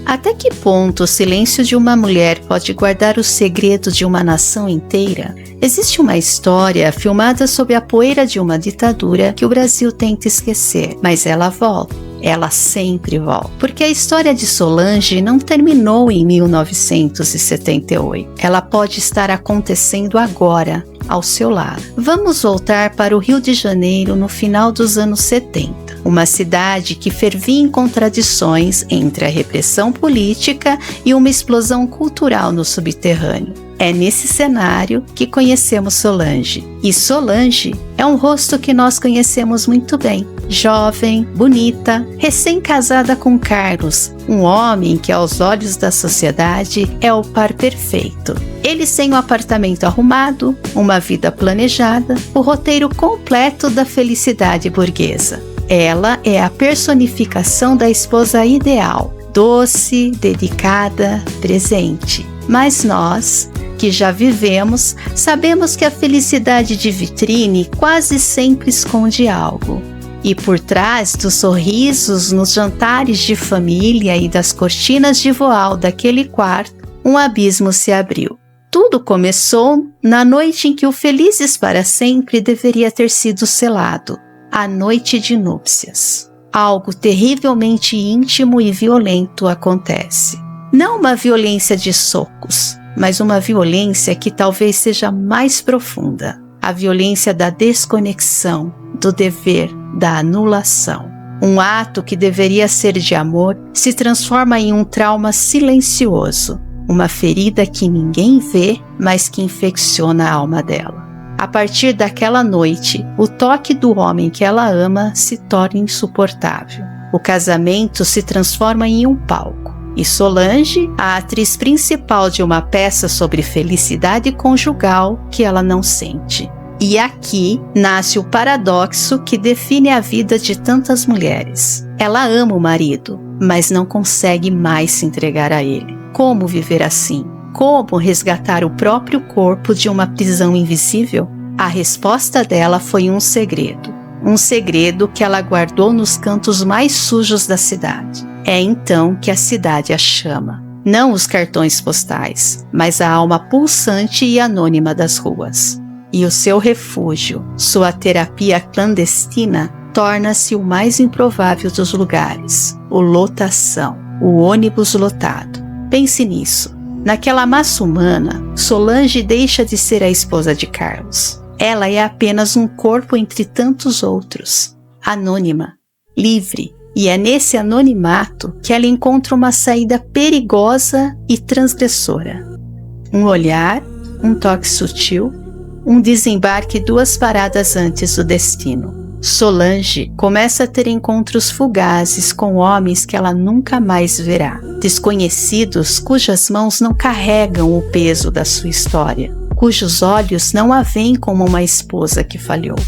Até que ponto o silêncio de uma mulher pode guardar o segredo de uma nação inteira? Existe uma história filmada sob a poeira de uma ditadura que o Brasil tenta esquecer, mas ela volta. Ela sempre volta. Porque a história de Solange não terminou em 1978. Ela pode estar acontecendo agora, ao seu lado. Vamos voltar para o Rio de Janeiro no final dos anos 70. Uma cidade que fervia em contradições entre a repressão política e uma explosão cultural no subterrâneo. É nesse cenário que conhecemos Solange. E Solange é um rosto que nós conhecemos muito bem. Jovem, bonita, recém-casada com Carlos, um homem que aos olhos da sociedade é o par perfeito. Eles têm um apartamento arrumado, uma vida planejada, o roteiro completo da felicidade burguesa. Ela é a personificação da esposa ideal, doce, dedicada, presente. Mas nós, que já vivemos, sabemos que a felicidade de vitrine quase sempre esconde algo. E por trás dos sorrisos nos jantares de família e das cortinas de voal daquele quarto, um abismo se abriu. Tudo começou na noite em que o Felizes para Sempre deveria ter sido selado, a noite de núpcias. Algo terrivelmente íntimo e violento acontece. Não uma violência de socos, mas uma violência que talvez seja mais profunda. A violência da desconexão, do dever, da anulação. Um ato que deveria ser de amor se transforma em um trauma silencioso, uma ferida que ninguém vê, mas que infecciona a alma dela. A partir daquela noite, o toque do homem que ela ama se torna insuportável. O casamento se transforma em um palco. E Solange, a atriz principal de uma peça sobre felicidade conjugal que ela não sente. E aqui nasce o paradoxo que define a vida de tantas mulheres. Ela ama o marido, mas não consegue mais se entregar a ele. Como viver assim? Como resgatar o próprio corpo de uma prisão invisível? A resposta dela foi um segredo. Um segredo que ela guardou nos cantos mais sujos da cidade. É então que a cidade a chama. Não os cartões postais, mas a alma pulsante e anônima das ruas. E o seu refúgio, sua terapia clandestina, torna-se o mais improvável dos lugares. O lotação, o ônibus lotado. Pense nisso. Naquela massa humana, Solange deixa de ser a esposa de Carlos. Ela é apenas um corpo entre tantos outros. Anônima, livre. E é nesse anonimato que ela encontra uma saída perigosa e transgressora. Um olhar, um toque sutil, um desembarque 2 paradas antes do destino. Solange começa a ter encontros fugazes com homens que ela nunca mais verá. Desconhecidos cujas mãos não carregam o peso da sua história, cujos olhos não a veem como uma esposa que falhou.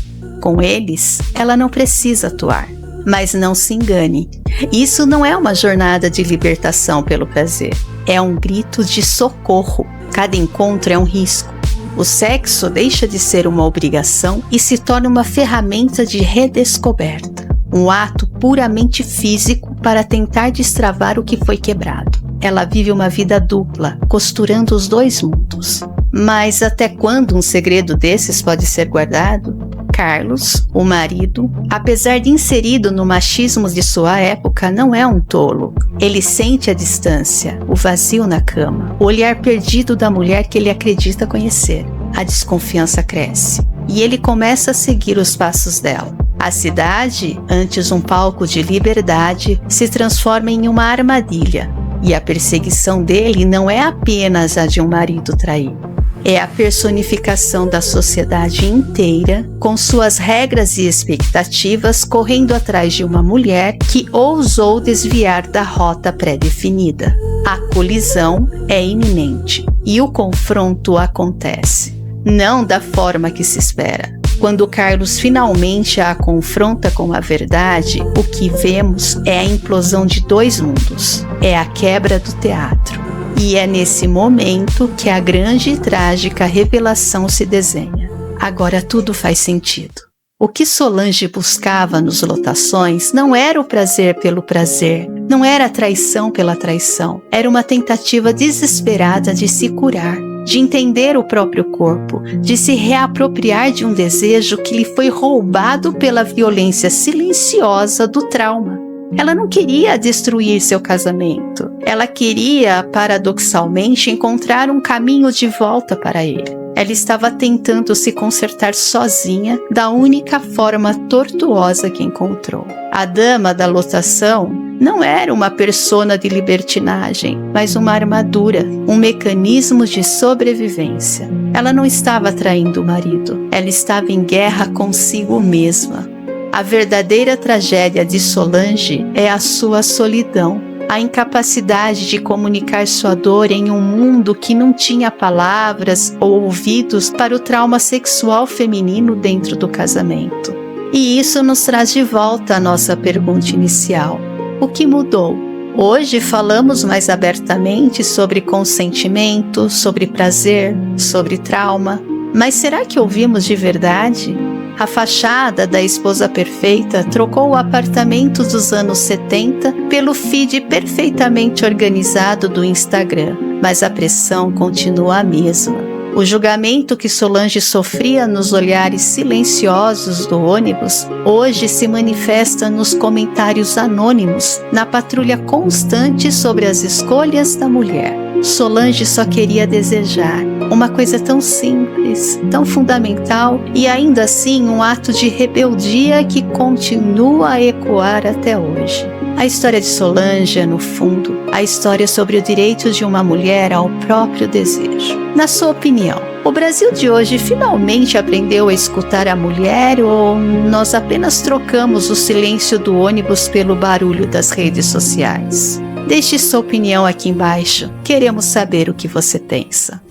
Com eles, ela não precisa atuar. Mas não se engane, isso não é uma jornada de libertação pelo prazer. É um grito de socorro. Cada encontro é um risco. O sexo deixa de ser uma obrigação e se torna uma ferramenta de redescoberta. Um ato puramente físico para tentar destravar o que foi quebrado. Ela vive uma vida dupla, costurando os 2 mundos. Mas até quando um segredo desses pode ser guardado? Carlos, o marido, apesar de inserido no machismo de sua época, não é um tolo. Ele sente a distância, o vazio na cama, o olhar perdido da mulher que ele acredita conhecer. A desconfiança cresce e ele começa a seguir os passos dela. A cidade, antes um palco de liberdade, se transforma em uma armadilha. E a perseguição dele não é apenas a de um marido traído. É a personificação da sociedade inteira, com suas regras e expectativas correndo atrás de uma mulher que ousou desviar da rota pré-definida. A colisão é iminente e o confronto acontece, não da forma que se espera. Quando Carlos finalmente a confronta com a verdade, o que vemos é a implosão de 2 mundos, é a quebra do teatro. E é nesse momento que a grande e trágica revelação se desenha. Agora tudo faz sentido. O que Solange buscava nos lotações não era o prazer pelo prazer, Não era traição pela traição, era uma tentativa desesperada de se curar, de entender o próprio corpo, de se reapropriar de um desejo que lhe foi roubado pela violência silenciosa do trauma. Ela não queria destruir seu casamento. Ela queria, paradoxalmente, encontrar um caminho de volta para ele. Ela estava tentando se consertar sozinha da única forma tortuosa que encontrou. A dama da lotação não era uma persona de libertinagem, mas uma armadura, um mecanismo de sobrevivência. Ela não estava traindo o marido, ela estava em guerra consigo mesma. A verdadeira tragédia de Solange é a sua solidão, a incapacidade de comunicar sua dor em um mundo que não tinha palavras ou ouvidos para o trauma sexual feminino dentro do casamento. E isso nos traz de volta à nossa pergunta inicial. O que mudou? Hoje falamos mais abertamente sobre consentimento, sobre prazer, sobre trauma. Mas será que ouvimos de verdade? A fachada da esposa perfeita trocou o apartamento dos anos 70 pelo feed perfeitamente organizado do Instagram, mas a pressão continua a mesma. O julgamento que Solange sofria nos olhares silenciosos do ônibus, hoje se manifesta nos comentários anônimos, na patrulha constante sobre as escolhas da mulher. Solange só queria desejar uma coisa tão simples, tão fundamental e ainda assim um ato de rebeldia que continua a ecoar até hoje. A história de Solange é, no fundo, a história sobre o direito de uma mulher ao próprio desejo. Na sua opinião, o Brasil de hoje finalmente aprendeu a escutar a mulher ou nós apenas trocamos o silêncio do ônibus pelo barulho das redes sociais? Deixe sua opinião aqui embaixo. Queremos saber o que você pensa.